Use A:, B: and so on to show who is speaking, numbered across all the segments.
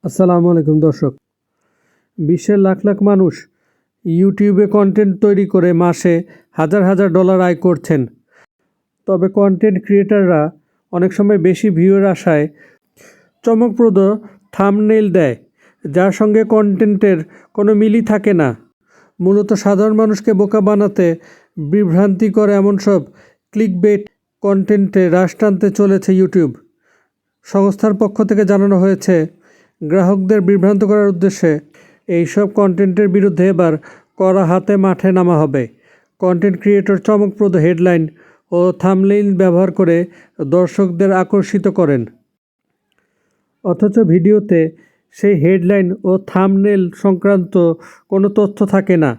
A: আসসালামু আলাইকুম দর্শক। বিশ্বের লাখ লাখ মানুষ ইউটিউবে কন্টেন্ট তৈরি করে মাসে হাজার হাজার ডলার আয় করছেন। তবে কন্টেন্ট ক্রিয়েটাররা অনেক সময় বেশি ভিউয়ের আশায় চমকপ্রদ থাম্বনেইল দেয়, যার সঙ্গে কন্টেন্টের কোনো মিলই থাকে না। মূলত সাধারণ মানুষকে বোকা বানাতে বিভ্রান্তিকর এমন সব ক্লিকবেট কন্টেন্টে রাশ টানতে চলেছে ইউটিউব। সংস্থার পক্ষ থেকে জানানো হয়েছে, গ্রাহকদের বিভ্রান্ত করার উদ্দেশ্যে এইসব কন্টেন্টের বিরুদ্ধে এবার কড়া হাতে মাঠে নামা হবে। কন্টেন্ট ক্রিয়েটর চমকপ্রদ হেডলাইন ও থাম্বনেইল ব্যবহার করে দর্শকদের আকর্ষিত করেন, অথচ ভিডিওতে সেই হেডলাইন ও থাম্বনেইল সংক্রান্ত কোনো তথ্য থাকে না।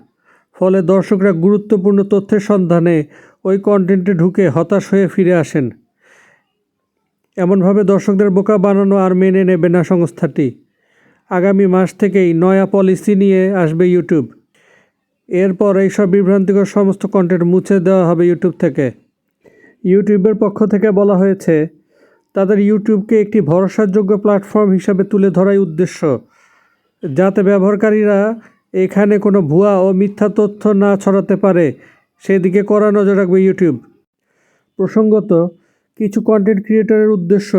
A: ফলে দর্শকরা গুরুত্বপূর্ণ তথ্যের সন্ধানে ওই কন্টেন্টে ঢুকে হতাশ হয়ে ফিরে আসেন। এমনভাবে দর্শকদের বোকা বানানো আর মেনে নেবে না সংস্থাটি। আগামী মাস থেকেই নয়া পলিসি নিয়ে আসবে ইউটিউব। এরপর এইসব বিভ্রান্তিকর সমস্ত কন্টেন্ট মুছে দেওয়া হবে ইউটিউব থেকে। ইউটিউবের পক্ষ থেকে বলা হয়েছে, তাদের ইউটিউবকে একটি ভরসাযোগ্য প্ল্যাটফর্ম হিসাবে তুলে ধরাই উদ্দেশ্য, যাতে ব্যবহারকারীরা এখানে কোনো ভুয়া ও মিথ্যা তথ্য না ছড়াতে পারে সেদিকে কড়া নজর রাখবে ইউটিউব। প্রসঙ্গত, কিছু কন্টেন্ট ক্রিয়েটরের উদ্দেশ্য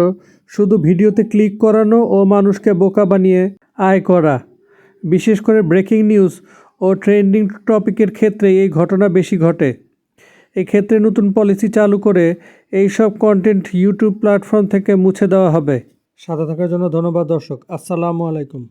A: শুধু ভিডিওতে ক্লিক করানো ও মানুষকে বোকা বানিয়ে আয় করা। বিশেষ করে ব্রেকিং নিউজ ও ট্রেন্ডিং টপিকের ক্ষেত্রে এই ঘটনা বেশি ঘটে। এক্ষেত্রে নতুন পলিসি চালু করে এই সব কন্টেন্ট ইউটিউব প্ল্যাটফর্ম থেকে মুছে দেওয়া হবে। সাথে থাকার জন্য ধন্যবাদ দর্শক। আসসালামু আলাইকুম।